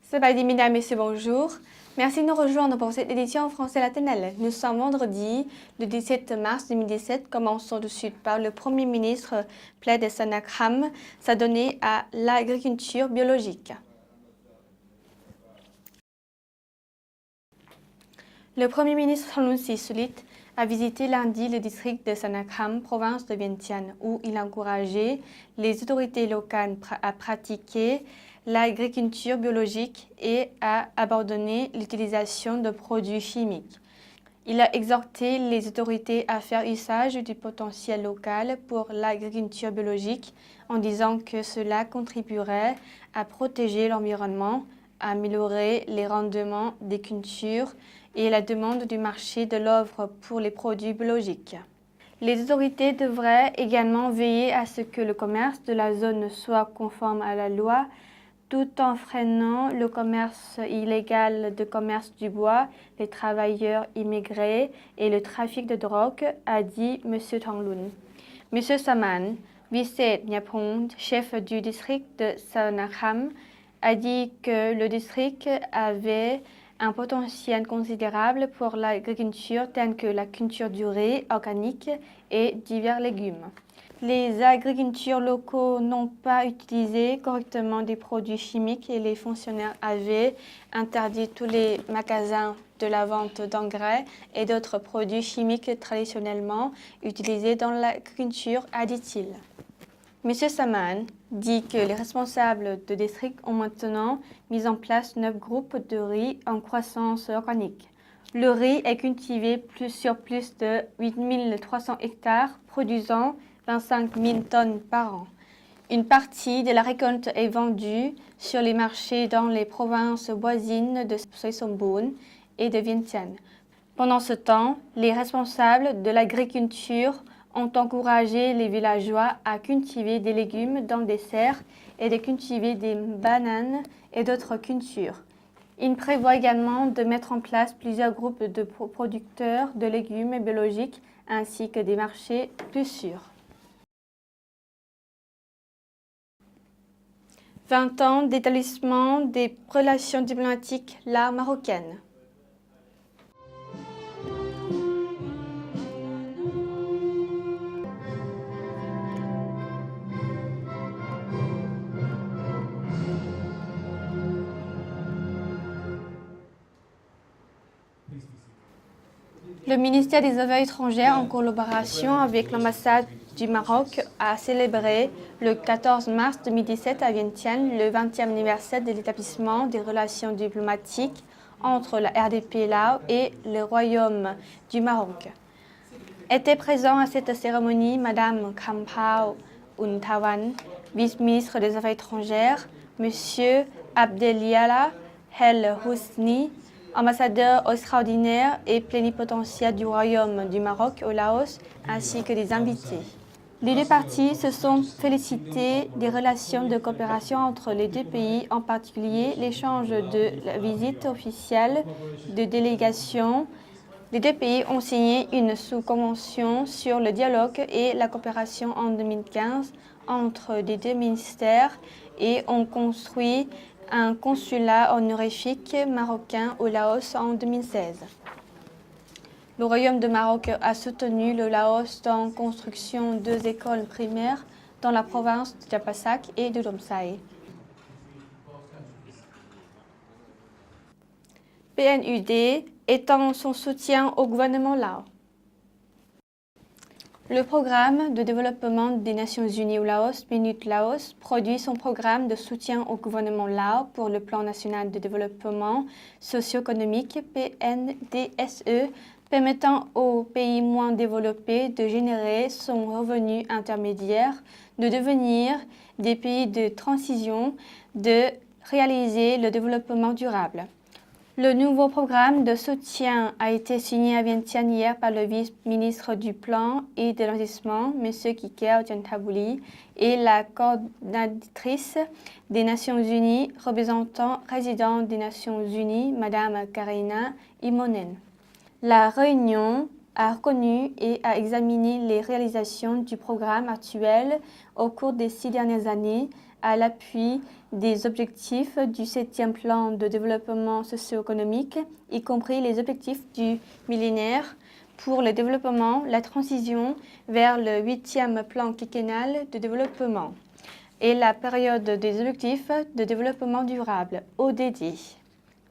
Sabadi, mesdames, messieurs, bonjour. Merci de nous rejoindre pour cette édition en français laternelle. Nous sommes vendredi, le 17 mars 2017. Commençons de suite par le Premier ministre Plaid Sanakham s'adonner à l'agriculture biologique. Le Premier ministre Thongloun Sisoulith a visité lundi le district de Sanakham, province de Vientiane, où il a encouragé les autorités locales à pratiquer l'agriculture biologique et à abandonner l'utilisation de produits chimiques. Il a exhorté les autorités à faire usage du potentiel local pour l'agriculture biologique en disant que cela contribuerait à protéger l'environnement, à améliorer les rendements des cultures et la demande du marché de l'offre pour les produits biologiques. Les autorités devraient également veiller à ce que le commerce de la zone soit conforme à la loi, tout en freinant le commerce illégal de commerce du bois, les travailleurs immigrés et le trafic de drogue, a dit M. Thongloun. M. Saman Viset Nyapong, chef du district de Sanakham, a dit que le district avait un potentiel considérable pour l'agriculture telle que la culture du riz organique et divers légumes. Les agriculteurs locaux n'ont pas utilisé correctement des produits chimiques et les fonctionnaires avaient interdit tous les magasins de la vente d'engrais et d'autres produits chimiques traditionnellement utilisés dans l'agriculture, a dit-il. M. Saman dit que les responsables de district ont maintenant mis en place 9 groupes de riz en croissance organique. Le riz est cultivé sur plus de 8300 hectares, produisant 25 000 tonnes par an. Une partie de la récolte est vendue sur les marchés dans les provinces voisines de Soisomboun et de Vientiane. Pendant ce temps, les responsables de l'agriculture ont encouragé les villageois à cultiver des légumes dans des serres et de cultiver des bananes et d'autres cultures. Il prévoit également de mettre en place plusieurs groupes de producteurs de légumes biologiques ainsi que des marchés plus sûrs. 20 ans d'établissement des relations diplomatiques marocaines. Le ministère des Affaires étrangères, en collaboration avec l'ambassade du Maroc, a célébré le 14 mars 2017 à Vientiane le 20e anniversaire de l'établissement des relations diplomatiques entre la RDP-Lao et le Royaume du Maroc. Était présent à cette cérémonie Madame Khampao Untawan, vice-ministre des Affaires étrangères, Monsieur Abdeliala El Housni, ambassadeur extraordinaire et plénipotentiaire du Royaume du Maroc au Laos, ainsi que des invités. Les deux parties se sont félicitées des relations de coopération entre les deux pays, en particulier l'échange de la visite officielle de délégations. Les deux pays ont signé une sous-convention sur le dialogue et la coopération en 2015 entre les deux ministères et ont construit un consulat honorifique marocain au Laos en 2016. Le Royaume de Maroc a soutenu le Laos dans la construction de 2 écoles primaires dans la province de Champasak et de Domsaï. PNUD étend son soutien au gouvernement lao. Le programme de développement des Nations Unies au Laos, PNUD Laos, produit son programme de soutien au gouvernement lao pour le plan national de développement socio-économique PNDSE, permettant aux pays moins développés de générer son revenu intermédiaire, de devenir des pays de transition, de réaliser le développement durable. Le nouveau programme de soutien a été signé à Vientiane hier par le vice-ministre du Plan et de l'Investissement, M. Kiker Djantabouli, et la coordinatrice des Nations Unies, représentant résident des Nations Unies, Mme Karina Imonen. La réunion a reconnu et a examiné les réalisations du programme actuel au cours des 6 dernières années, à l'appui des objectifs du 7e plan de développement socio-économique, y compris les objectifs du millénaire pour le développement, la transition vers le 8e plan quinquennal de développement et la période des objectifs de développement durable, ODD.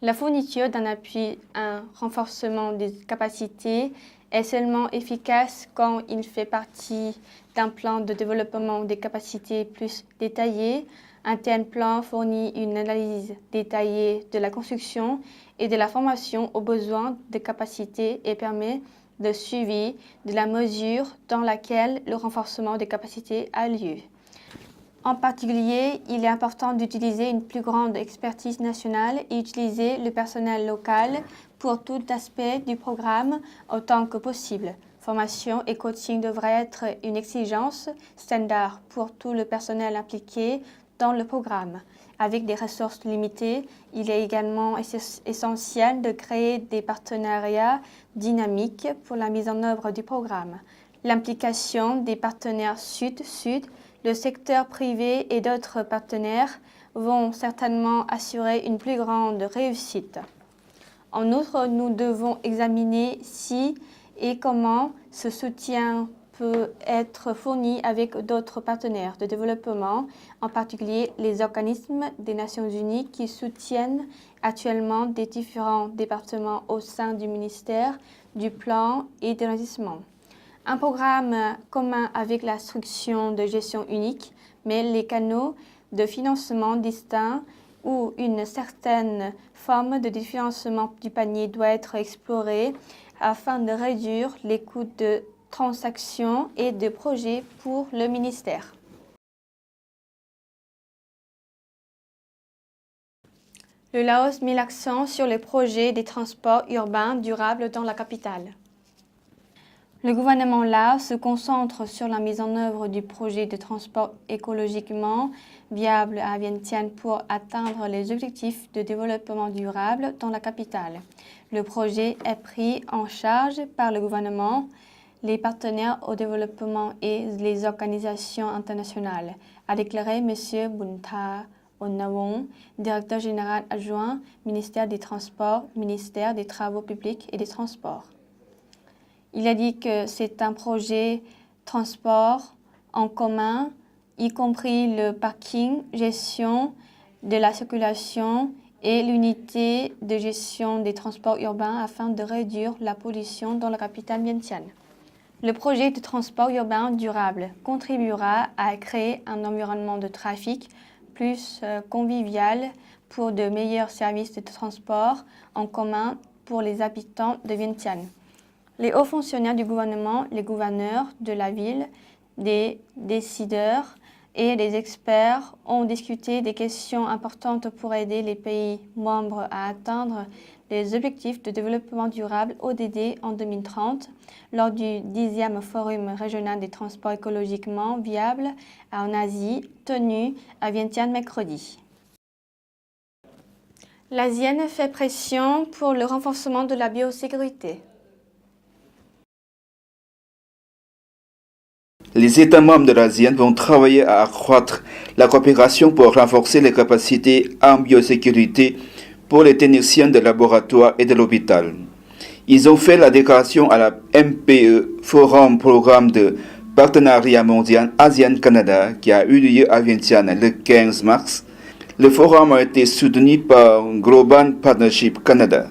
La fourniture d'un appui à un renforcement des capacités est seulement efficace quand il fait partie d'un plan de développement des capacités plus détaillé. Un tel plan fournit une analyse détaillée de la construction et de la formation aux besoins de capacités et permet de suivi de la mesure dans laquelle le renforcement des capacités a lieu. En particulier, il est important d'utiliser une plus grande expertise nationale et utiliser le personnel local pour tout aspect du programme autant que possible. Formation et coaching devraient être une exigence standard pour tout le personnel impliqué dans le programme. Avec des ressources limitées, il est également essentiel de créer des partenariats dynamiques pour la mise en œuvre du programme. L'implication des partenaires sud-sud, le secteur privé et d'autres partenaires vont certainement assurer une plus grande réussite. En outre, nous devons examiner si et comment ce soutien peut être fourni avec d'autres partenaires de développement, en particulier les organismes des Nations Unies qui soutiennent actuellement des différents départements au sein du ministère du Plan et de l'investissement. Un programme commun avec la structure de gestion unique, mais les canaux de financement distincts ou une certaine forme de financement du panier doit être explorée afin de réduire les coûts de transactions et de projets pour le ministère. Le Laos met l'accent sur les projets des transports urbains durables dans la capitale. Le gouvernement laos se concentre sur la mise en œuvre du projet de transport écologiquement viable à Vientiane pour atteindre les objectifs de développement durable dans la capitale. Le projet est pris en charge par le gouvernement, les partenaires au développement et les organisations internationales, a déclaré M. Buntha Onnawong, directeur général adjoint, ministère des Transports, ministère des Travaux publics et des Transports. Il a dit que c'est un projet transport en commun, y compris le parking, gestion de la circulation et l'unité de gestion des transports urbains afin de réduire la pollution dans la capitale Vientiane. Le projet de transport urbain durable contribuera à créer un environnement de trafic plus convivial pour de meilleurs services de transport en commun pour les habitants de Vientiane. Les hauts fonctionnaires du gouvernement, les gouverneurs de la ville, des décideurs et des experts ont discuté des questions importantes pour aider les pays membres à atteindre les objectifs de développement durable ODD en 2030 lors du 10e Forum régional des transports écologiquement viables en Asie, tenu à Vientiane mercredi. L'ASEAN fait pression pour le renforcement de la biosécurité. Les États membres de l'ASEAN vont travailler à accroître la coopération pour renforcer les capacités en biosécurité pour les techniciens de laboratoire et de l'hôpital. Ils ont fait la déclaration à la MPE, Forum Programme de Partenariat Mondial ASEAN-Canada, qui a eu lieu à Vientiane le 15 mars. Le forum a été soutenu par Global Partnership Canada.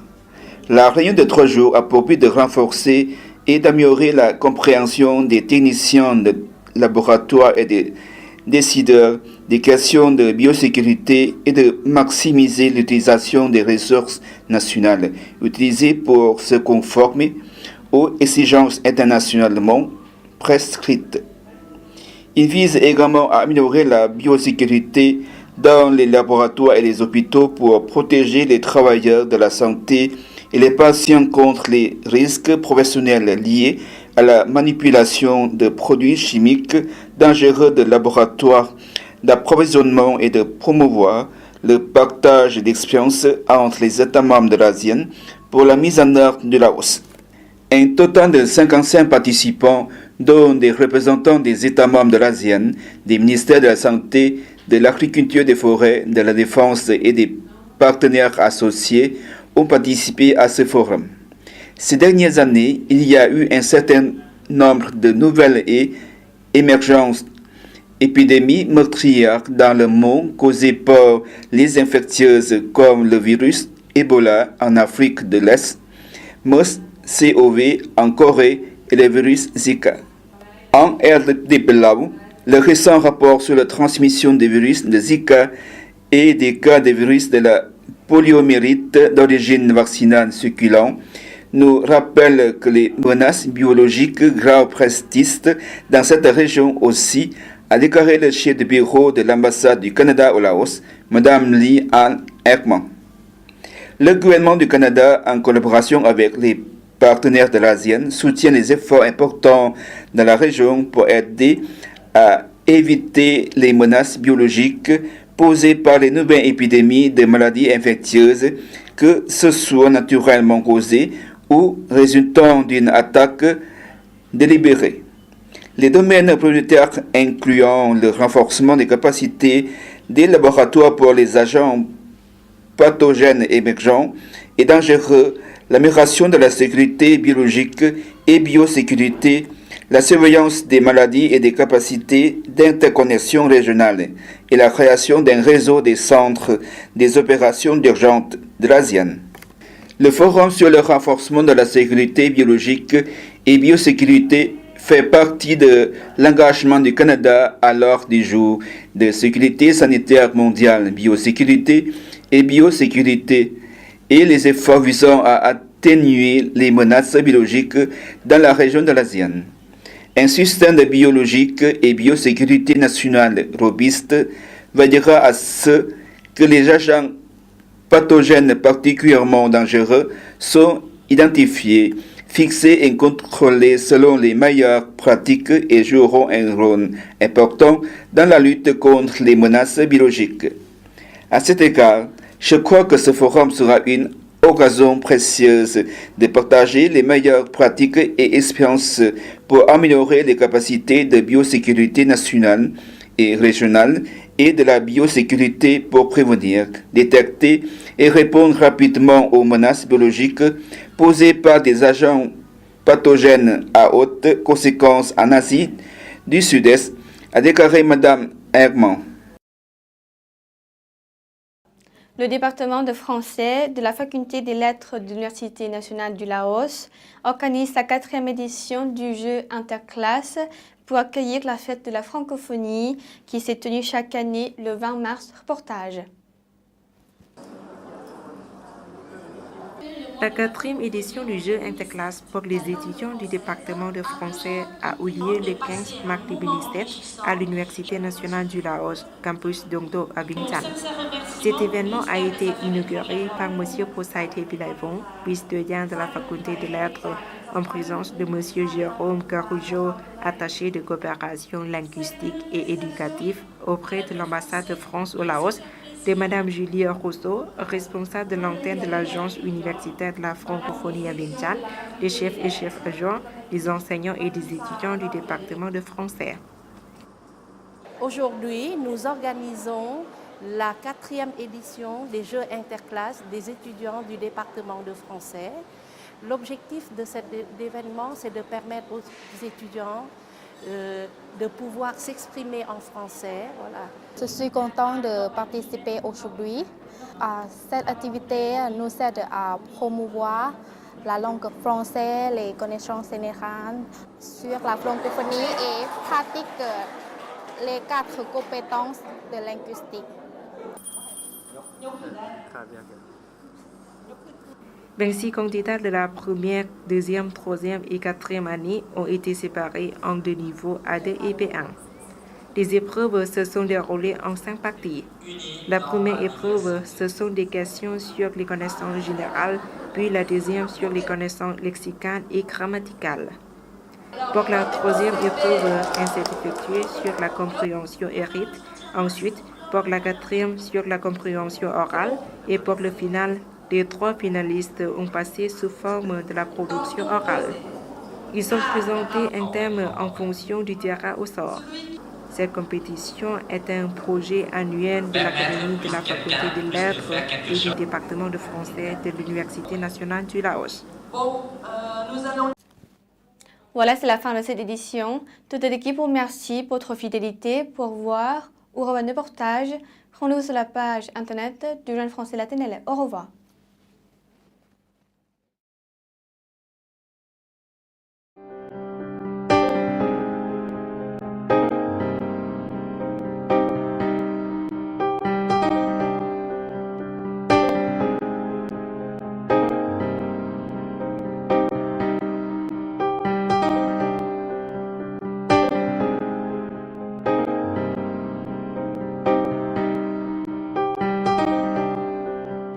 La réunion de 3 jours a pour but de renforcer et d'améliorer la compréhension des techniciens de laboratoire et des décideurs des questions de biosécurité et de maximiser l'utilisation des ressources nationales utilisées pour se conformer aux exigences internationalement prescrites. Il vise également à améliorer la biosécurité dans les laboratoires et les hôpitaux pour protéger les travailleurs de la santé et les patients contre les risques professionnels liés à la manipulation de produits chimiques dangereux de laboratoire, d'approvisionnement et de promouvoir le partage d'expériences entre les États membres de l'ASEAN pour la mise en œuvre du Laos. Un total de 55 participants, dont des représentants des États membres de l'ASEAN, des ministères de la Santé, de l'agriculture des forêts, de la défense et des partenaires associés ont participé à ce forum. Ces dernières années, il y a eu un certain nombre de nouvelles et émergences épidémies meurtrières dans le monde causées par les infectieuses comme le virus Ebola en Afrique de l'Est, MERS-CoV en Corée et le virus Zika. En RDPLAO, le récent rapport sur la transmission des virus de Zika et des cas de virus de la poliomyélite d'origine vaccinale circulant nous rappelle que les menaces biologiques graves persistent dans cette région aussi, a déclaré le chef de bureau de l'ambassade du Canada au Laos, Mme Lee Ann Ekman. Le gouvernement du Canada, en collaboration avec les partenaires de l'ASEAN, soutient les efforts importants dans la région pour aider à éviter les menaces biologiques posées par les nouvelles épidémies de maladies infectieuses, que ce soit naturellement causées ou résultant d'une attaque délibérée. Les domaines prioritaires incluant le renforcement des capacités des laboratoires pour les agents pathogènes émergents et dangereux, l'amélioration de la sécurité biologique et biosécurité, la surveillance des maladies et des capacités d'interconnexion régionale et la création d'un réseau des centres des opérations d'urgence de l'ASEAN. Le Forum sur le renforcement de la sécurité biologique et biosécurité fait partie de l'engagement du Canada à l'ordre du jour de sécurité sanitaire mondiale, biosécurité et biosécurité et les efforts visant à atténuer les menaces biologiques dans la région de l'ASEAN. Un système de biologique et biosécurité nationale robuste veillera à ce que les agents pathogènes particulièrement dangereux sont identifiés, fixés et contrôlés selon les meilleures pratiques et joueront un rôle important dans la lutte contre les menaces biologiques. À cet égard, je crois que ce forum sera une occasion précieuse de partager les meilleures pratiques et expériences pour améliorer les capacités de biosécurité nationale et régionale et de la biosécurité pour prévenir, détecter et répondre rapidement aux menaces biologiques posées par des agents pathogènes à haute conséquence en Asie du Sud-Est, a déclaré Mme Ekman. Le département de français de la Faculté des lettres de l'Université nationale du Laos organise la 4e édition du jeu interclasse pour accueillir la fête de la francophonie qui s'est tenue chaque année le 20 mars. Reportage. La 4e édition du jeu interclasse pour les étudiants du département de français a eu lieu le 15 mars 2017 à l'Université nationale du Laos, campus Dongdo à Vientiane. Cet événement a été inauguré par M. Posaité Bilaivon, vice-doyen de la faculté de lettres, en présence de M. Jérôme Carougeau, attaché de coopération linguistique et éducative auprès de l'ambassade de France au Laos, de Mme Julie Rousseau, responsable de l'antenne de l'Agence universitaire de la francophonie à Vientiane, des chefs et chefs adjoints, des enseignants et des étudiants du département de français. Aujourd'hui, nous organisons la 4e édition des Jeux interclasses des étudiants du département de français. L'objectif de cet événement, c'est de permettre aux étudiants de pouvoir s'exprimer en français. Voilà. Je suis contente de participer aujourd'hui. Cette activité nous aide à promouvoir la langue française, les connaissances générales sur la francophonie et pratique les 4 compétences de linguistique. 26 candidats de la première, deuxième, troisième et quatrième année ont été séparés en 2 niveaux A2 et B1. Les épreuves se sont déroulées en 5 parties. La première épreuve, ce sont des questions sur les connaissances générales, puis la deuxième sur les connaissances lexicales et grammaticales. Pour la troisième épreuve, elle s'est effectuée sur la compréhension écrite, ensuite pour la quatrième sur la compréhension orale et pour le final, les 3 finalistes ont passé sous forme de la production orale. Ils ont présenté un thème en fonction du tirage au sort. Cette compétition est un projet annuel de l'Académie de la Faculté de Lettres et du département de français de l'Université nationale du Laos. Voilà, c'est la fin de cette édition. Toute l'équipe vous remercie pour votre fidélité. Pour voir ou revoir nos reportages, rendez-vous sur la page internet du Jeune Français Latinelle. Au revoir.